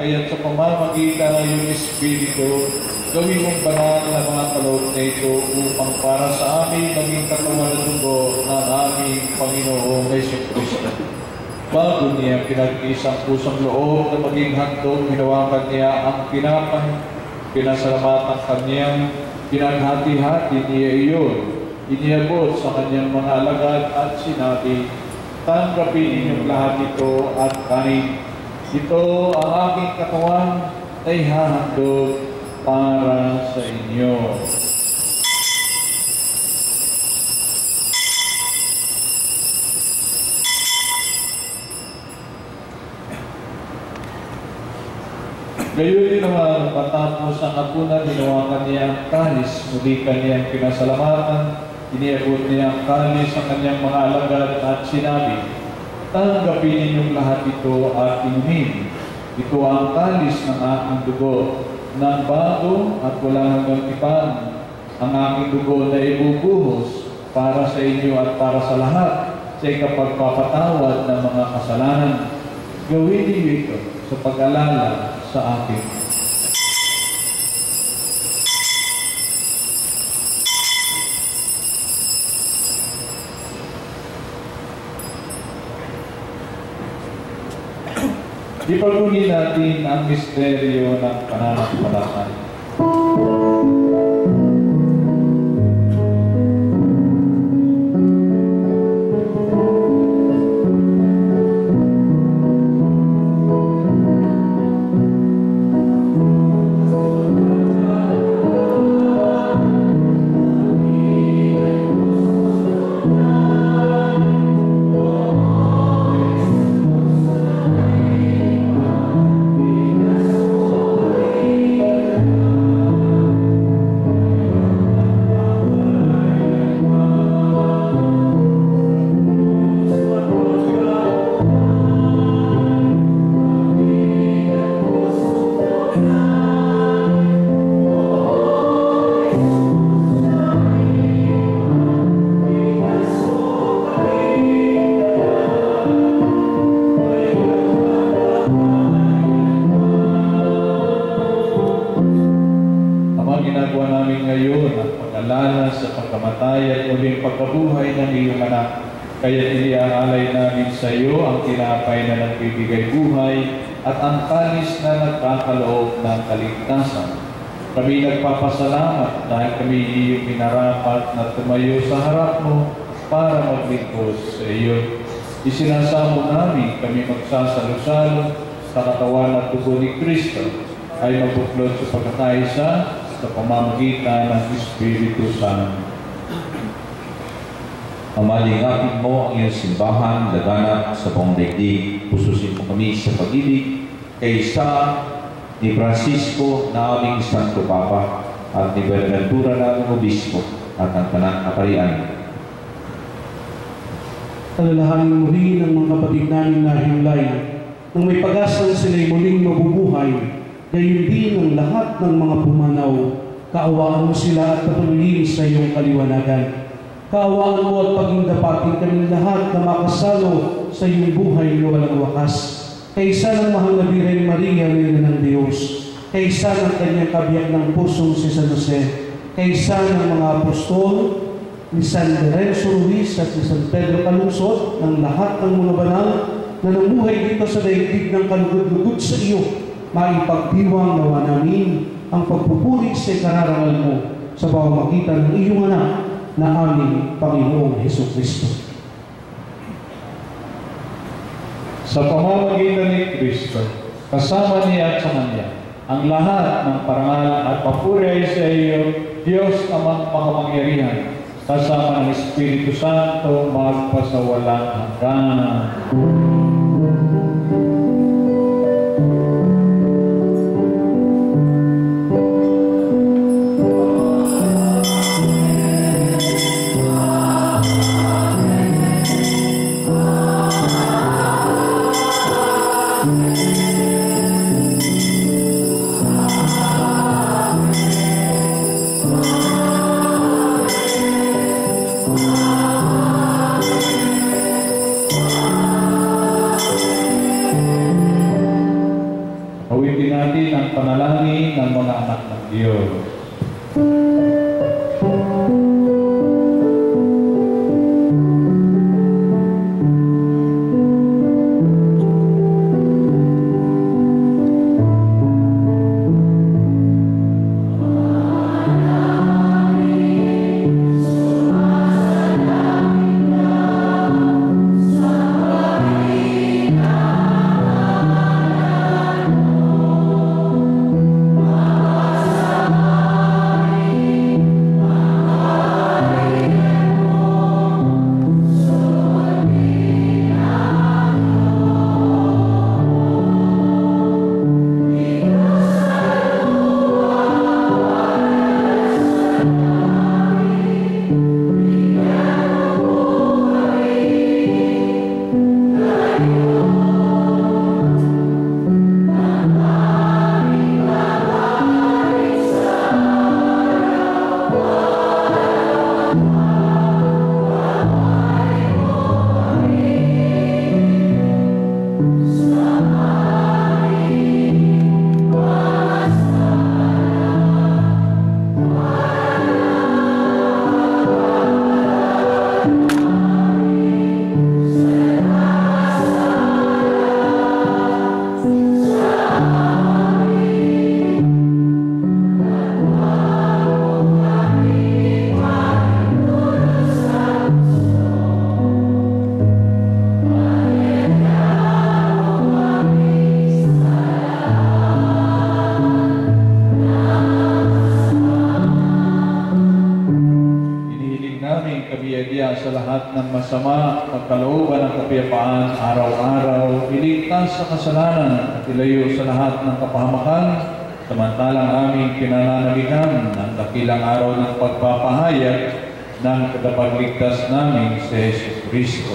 kaya't sa pamamagitan ng iyong Espiritu, gawin mong banal na mga kaloob na ito upang para sa amin maging katawan at dugo ng aming Panginoong Jesucristo. Bago niya pinag-isang pusang loob na maging handog, hinawakan niya ang pinapay, pinasalamatan kanyang pinaghati-hati niya iyon. Iniabot sa kanyang mga alagad at sinabi, tanggapin ninyong lahat ito at kanin. Ito ang aking katawan na ihahandog para sa inyo. Gayon din naman, patapos ang hapunan, hinawakan niya ang kalis, muli kaniyang pinasalamatan, iniabot niya ang kalis sa kanyang mga alagad at sinabi, tanggapin ninyong lahat ito at inumin. Ito ang kalis ng aking dugo, ng bago at walang hanggang tipan, ang aking dugo na ibubuhos para sa inyo at para sa lahat sa ikapagpapatawad ng mga kasalanan. Gawin niyo ito sa pag-alala sa akin. Ipagpuni natin ang misteryo ng pananampalataya. Kaya iniaalay namin sa iyo ang tinapay na nagbibigay buhay at ang kalis na nagkakaloob ng kaligtasan. Kami nagpapasalamat dahil kami iyong minarapat na tumayo sa harap mo para maglingkod sa iyo. Isinasamo namin kami magsasalo-salo sa katawan at dugo ni Kristo ay mabuklod sa pagkakaisa sa pamamagitan ng Espiritu Santo. Amalingapin mo ang iyong simbahan, laganap sa buong daigdig. Pususin mo kami sa pag-ibig kay sa ni Francisco na aming Santo Papa at ni Buenaventura na aming Obispo at ang Panang-Kaparian. Alalahanin mo rin ang mga kapatid namin na himlay nang may pag-asang sila'y muling mabubuhay. Gayon din ang lahat ng mga pumanaw. Kaawaan mo sila at patuloyin sa iyong kaliwanagan. Kaawaan mo at pagindapatin kami lahat na makasalo sa iyong buhay na walang wakas. Kaysa ng mahal na Birhen Maria, Ina ng Diyos, kaysa ng kanyang kabiyak ng pusong si San Jose, kaysa ng mga apostol, ni San Lorenzo Ruiz at ni San Pedro Calungsod, ng lahat ng mga banal na namuhay dito sa daigdig ng kalugod-lugod sa iyo, maipagdiwang nawa namin ang pagpupuri sa ikararangal mo sa pamamagitan ng iyong anak na aming Panginoong Jesucristo. Sa pamamagitan ni Kristo, kasama niya at sa Kanya, ang lahat ng parangal at papuri ay sa iyo, Diyos Amang makapangyarihan, kasama ng Espiritu Santo, magpasawalang hanggan. kabiyaya sa lahat ng masama, pagkalooban ng kapayapaan araw-araw, iligtas sa kasalanan at ilayo sa lahat ng kapahamakan, samantalang aming pinananaligan ng dakilang araw ng pagpapahayag ng tagapagligtas namin si Jesus Cristo.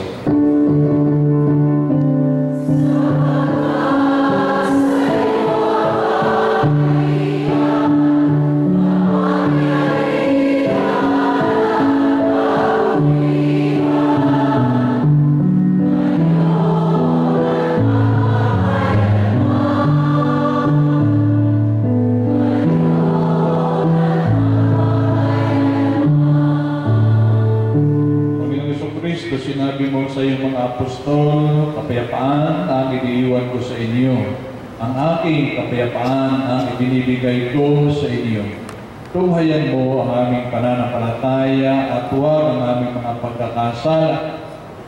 Sinabi mo sa iyong mga apostol, kapayapaan ang iniiwan ko sa inyo. Ang aking kapayapaan ang ibinibigay ko sa inyo. Tunghayan mo ang aming pananampalataya at huwag ang aming mga pagkakasala.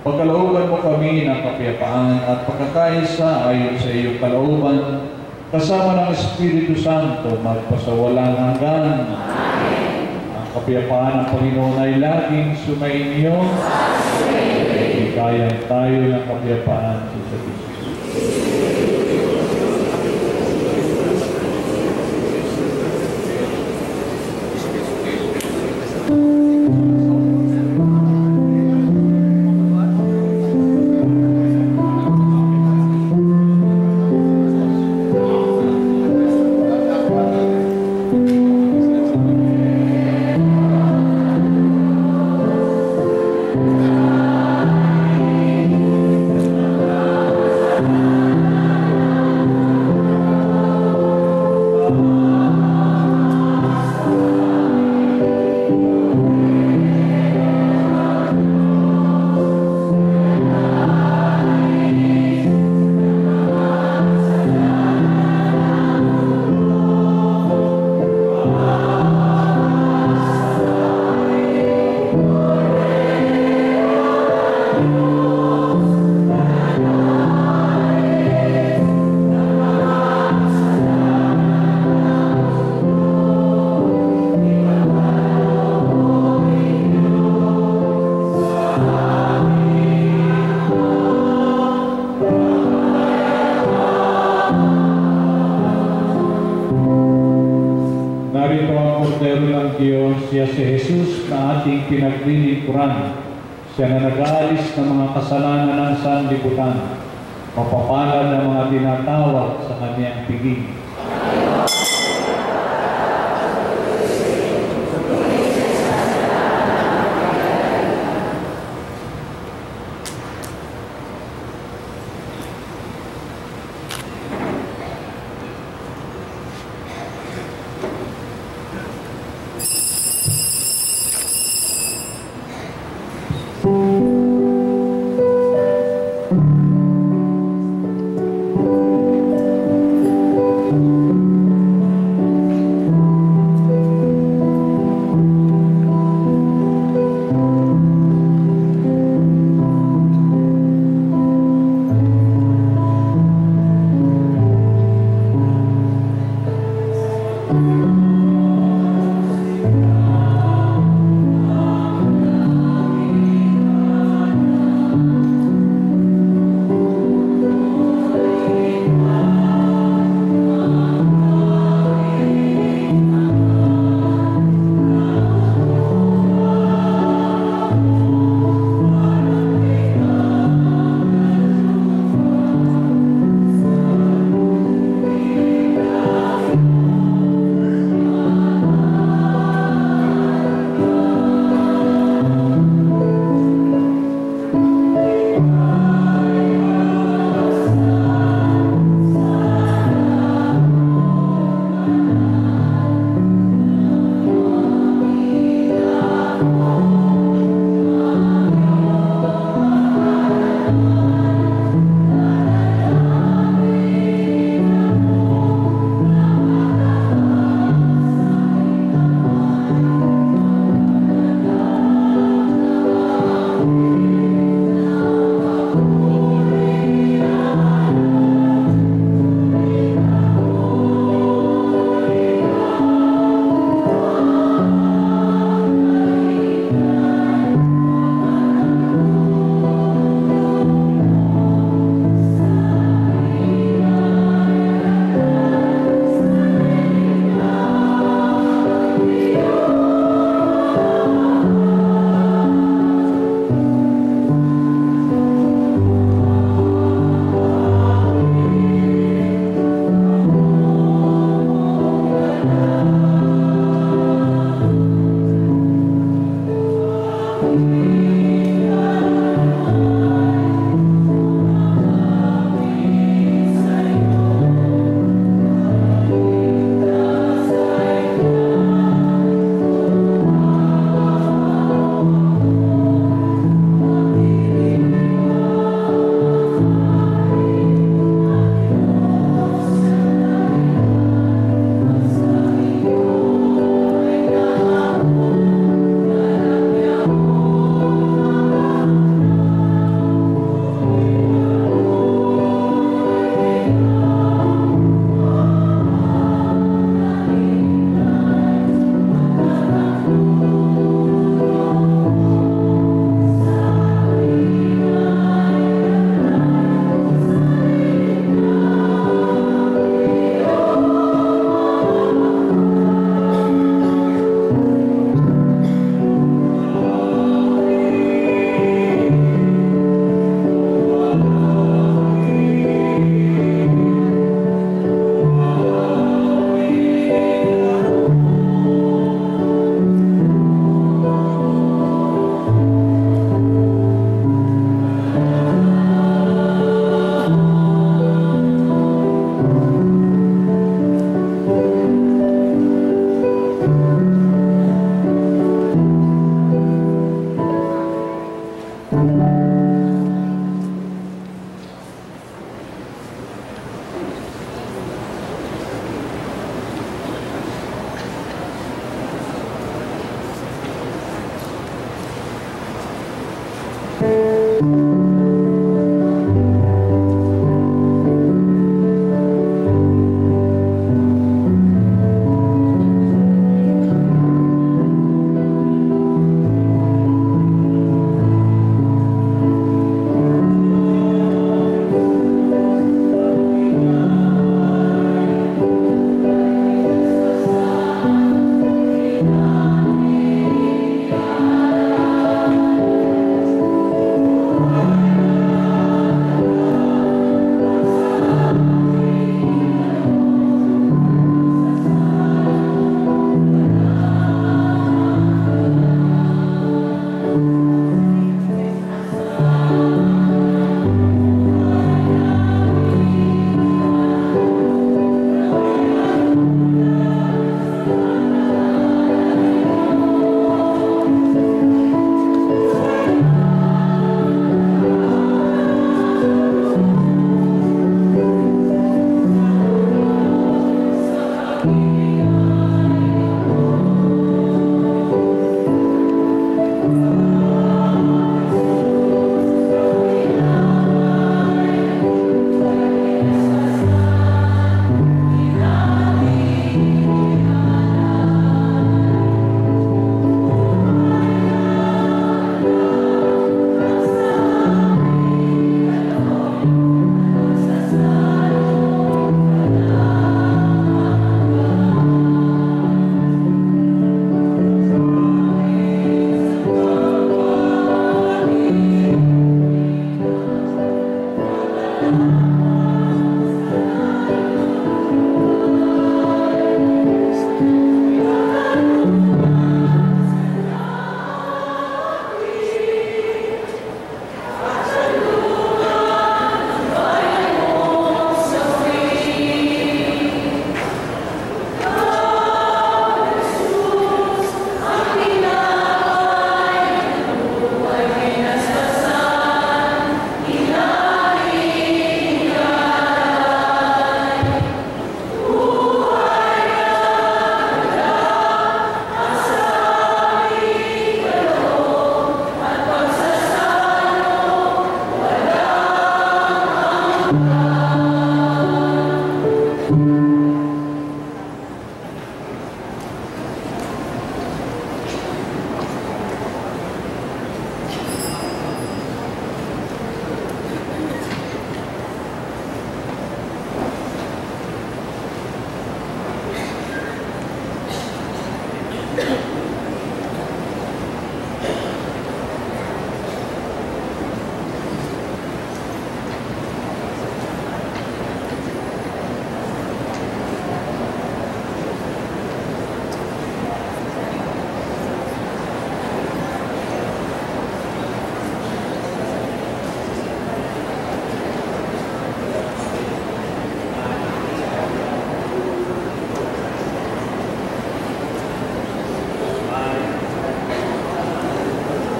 Pagkalooban mo kami ng kapayapaan at pagkakaisa ayon sa iyong kalooban, kasama ng Espiritu Santo magpasawalang hanggan. Ang kapayapaan ng Panginoon ay laging sumainyo. Kaya tayo ng kapayapaan sa isa't isa. Siya si Jesus na ating pinaglilingkuran. Siya na nag-aalis ng mga kasalanan ng sanlibutan. Mapapalad ng mga tinatawag sa kanyang piging.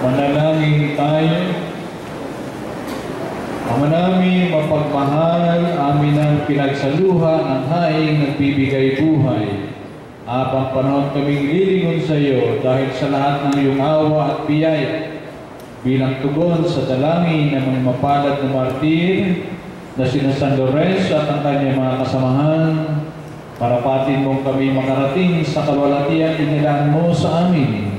Manalangin tayo. Ama namin mapagmahal, amin ang pinagsaluha ng haing nagbibigay buhay. Habang panahon kaming lilingon sa iyo dahil sa lahat ng iyong awa at biyaya. Bilang tugon sa dalangin ng mga mapalad na martir na sina San Lorenzo at ang kanyang mga kasamahan, parapatin mong kami makarating sa kalwalatiang inilaan mo sa amin.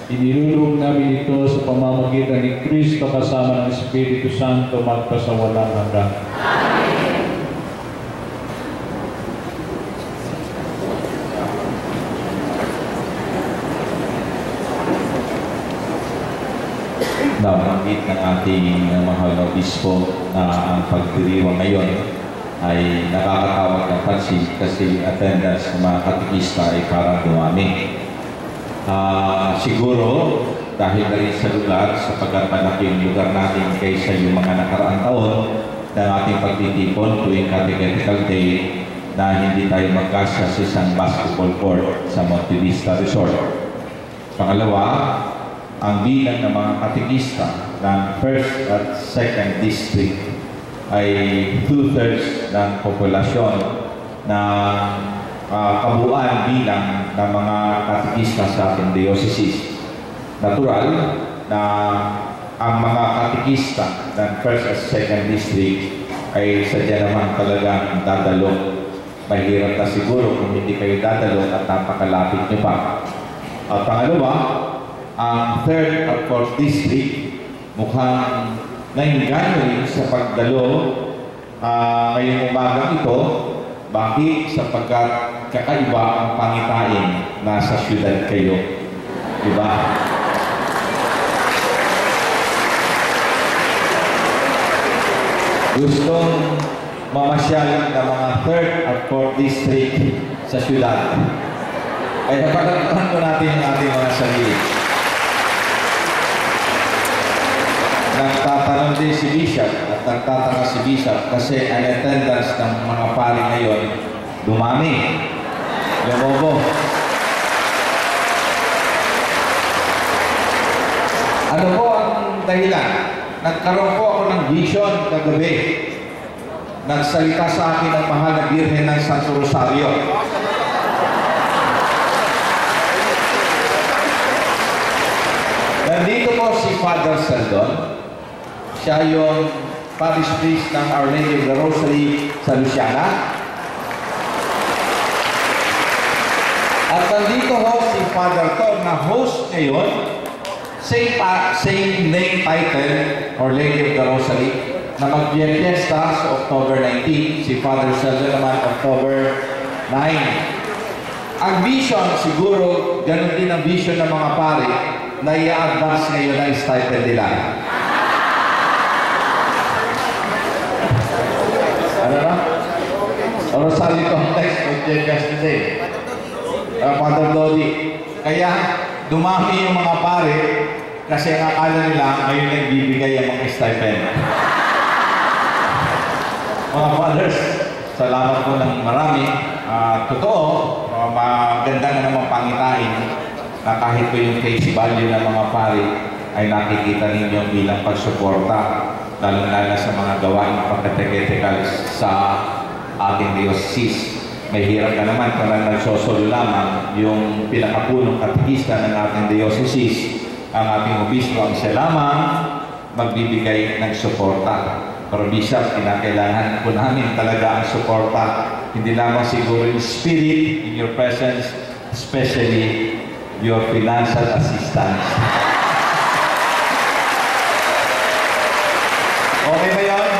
Inilulog namin ito sa pamamagitan ni Kristo kasama ng Espiritu Santo magpasawalang hanggan. Nabanggit ng ating mahal na obispo na ang pagdiriwang ngayon ay nakakatawag ng pansin kasi attendance ng mga katikista ay parang dumami. Siguro dahil na rin sa lugar sapagkat malaki yung lugar natin kaysa yung mga nakaraang taon ng ating pagtitipon tuwing Catechetical Day na hindi tayo magkasya sa isang basketball court sa Monte Vista Resort. Pangalawa, ang bilang ng mga katekista ng 1st at 2nd District ay 2/3 ng populasyon na kabuuan bilang ng mga katekista sa ating diocese. Natural na ang mga katekista ng 1st at 2nd District ay sadya naman talagang dadalo. Mahirap na siguro kung hindi kayo dadalo at napakalapit nyo pa. At pangalawa, ang 3rd at 4th District mukhang nainganyo rin sa pagdalo ngayong umagang ito. Bakit? Sapagkat kakaiba ang pangitain nasa syudad kayo. Diba? Gustong mamasyal ng mga 3rd at 4th District sa syudad. Ay napagkakataon ko natin ang ating mga sarili. Nagtatanong din si Bishop at nagtataka si Bishop kasi ang attendance ng mga pari ngayon dumami. Lumobo. Ano po ang dahilan? Nagkaroon po ako ng vision kagabi. Nagsalita sa akin ang mahal na Birhen ng Santo Rosario. Nandito po si Father Saldon. Siya yung parish priest ng Our Lady of the Rosary sa Luciana. At nandito ho si Father Tom na host ngayon, same name title, Our Lady of the Rosary, na magpiesta sa October 19, si Father Saldon naman October 9. Ang vision siguro, ganun din ang vision ng mga pare na i-advance ngayon ang stipend nila. Ano na? Rosario Complex, yesterday. Father Lodi. Kaya, dumami yung mga pare kasi ang akala nila ngayon nagbibigay ang mga stipend. Mga fathers, salamat po ng marami. Totoo, maganda na namang pangitain na kahit po yung face value ng mga pare ay nakikita ninyo bilang pagsuporta lalo-lalo sa mga gawain pagkateketical sa ating diocese. May hirap ka naman kung nagsosolo lamang yung pinakapunong katekista ng ating diocese, ang ating obispo ang siya lamang magbibigay ng suporta. Pero Bishop, kinakailangan po namin talaga ang suporta. Hindi lamang siguro yung spirit in your presence, especially your financial assistance. Okay ba yun?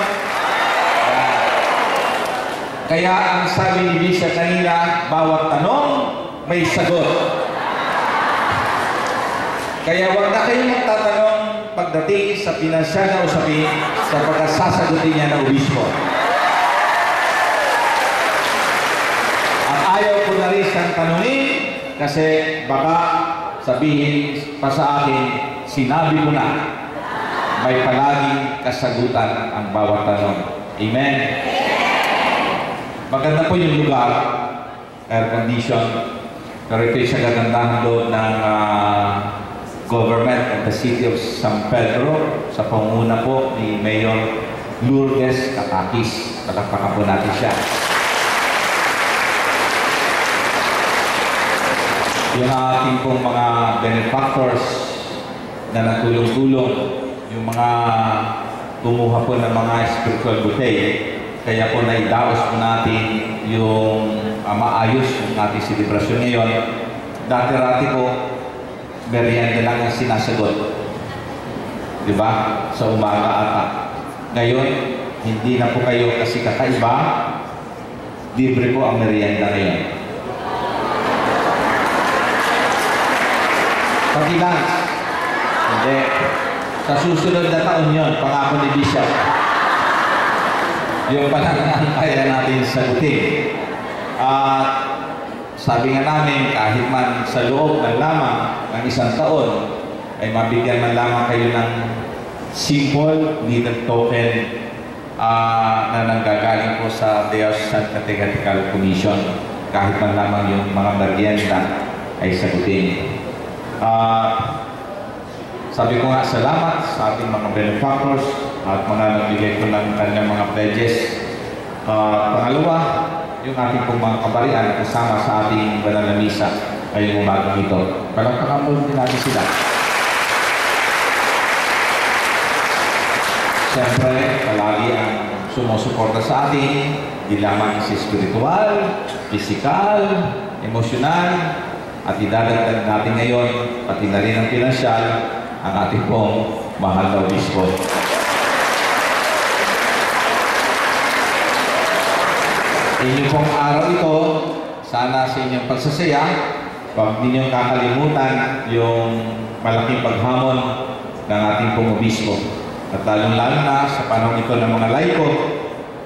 Kaya ang sabi ni Bishop kanina, bawat tanong may sagot. Kaya huwag na kayong magtatanong pagdating sa pinansyal na usapin sapagkat sasagutin niya ng obispo. At ayaw ko na rin siyang tanungin kasi baka sabihin pa sa akin, sinabi ko na, may palaging kasagutan ang bawat tanong. Amen? Maganda po yung lugar, air condition, pero ito sa kagandahan doon ng Government of the City of San Pedro sa panguna po ni Mayor Lourdes Katakis. Palakpakan po natin siya. Yung ating pong mga benefactors na natulong-tulong, yung mga kumuha po ng mga spiritual buffet, kaya po naidaos po natin yung maayos yung ating selebrasyon ngayon. Dati-rati po, merienda lang ang sinasagot. Diba? Sa umaga ata. Ngayon, hindi na po kayo kasi kakaiba, libre po ang merienda ngayon. Pati lunch. Hindi. Sa susunod na taon yun, pangako ni Bishop. Yung pananang kaya natin sagutin. At sabi nga namin, kahit man sa loob ng lamang ng isang taon, ay mabigyan man lamang kayo ng simple little token na nanggagaling po sa Diocesan Catechetical Commission. Kahit man lamang yung mga merienda ay sagutin. Sabi ko nga, salamat sa ating mga benefactors at mga nagbigay ko ng kanyang mga pledges. Pangalawa, yung ating pong mga kabarian kasama sa ating banal na misa ngayong umagang ito. Palakpakan din natin sila. Siyempre, palagi ang sumusuporta sa atin, di lamang sa spiritual, physical, emosyonal, at idadagdag natin ngayon, pati na rin ang pinansyal, ang ating pong mahal na obispo. Inyong pong araw ito, sana sa inyong pagsasaya, huwag ninyong kakalimutan yung malaking paghamon ng ating pong obispo. At lalong-lalo na sa panahon ito ng mga laiko,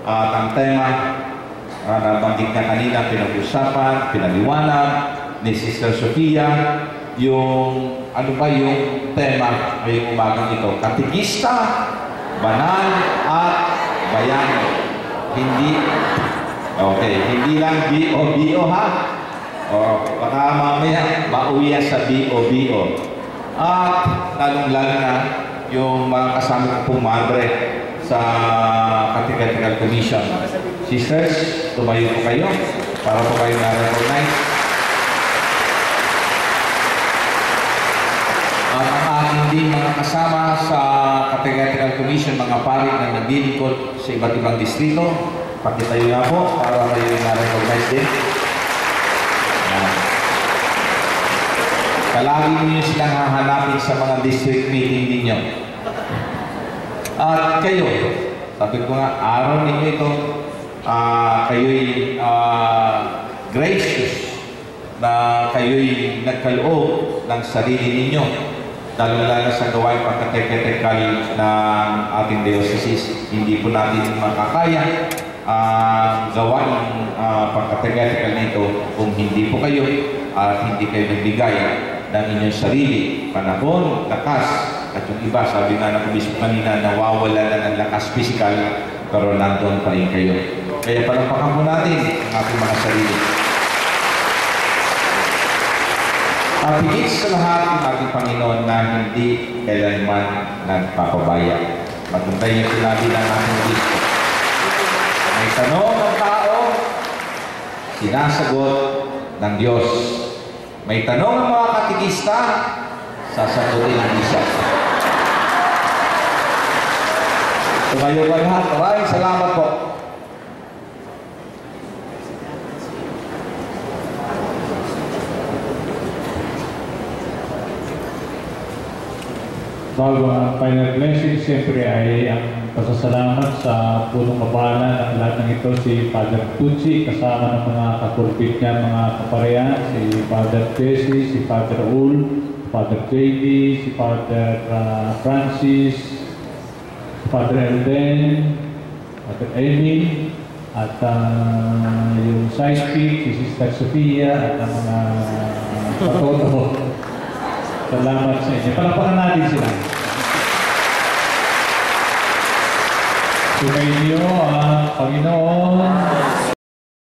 at ang tema na banggit na kanina, pinag-usapan, pinaliwanag ni Sister Sofia, yung ano ba yung tema ngayong umagang ito? Katekista, banal at bayani. Hindi lang B.O.B.O. ha? O baka mamaya mauwihan sa B.O.B.O. At lalong-lalo na yung mga kasama ko pong madre sa Catechetical Commission. Sisters, tumayo po kayo para po kayo na-recognize. At ang aking din mga kasama sa Catechetical Commission, mga parit na naglilingkod sa iba't ibang distrito, pakitayo nga po para kayo na-recognize din. Palagi ninyo silang hahanapin sa mga district meeting ninyo. At kayo, sabi ko nga, araw ninyo ito, kayo'y gracious na kayo'y nagkaloob ng sarili ninyo, lalo-lalo sa gawain pagkatekal ng ating diocese. Hindi po natin makakaya gawain pagkatekal nito kung hindi po kayo at hindi kayo nagbigay ng inyong sarili, panahon, lakas, at yung iba, sabi nga ng obispo kanina, nawawala na ng lakas physical, pero nandun pa rin kayo. Kaya palampakan po natin ang ating mga sarili. At higit sa lahat ng ating Panginoon na hindi kailanman nagpapabaya. Magantay yung sinabi ng ating obispo. May tanong ng tao, sinasagot ng Diyos. May tanong ng mga katekista, sasagutin ng isa. Tumayo ba lahat? Maraming salamat po. Bago ang final blessing, siyempre ay ang pasasalamat sa punong kapala ng lahat ng ito, si Father Tutsi, kasama ng mga kapulpit niya, mga kaparehan, si Father Jesse, si Father Ul, Father JD, si Father Francis, Father Elden, Father Emil, at yung sidekick, si Sister Sofia, at ang mga patoto. Salamat sa inyo. Palapakan natin sila. Sumayin niyo ang Panginoon.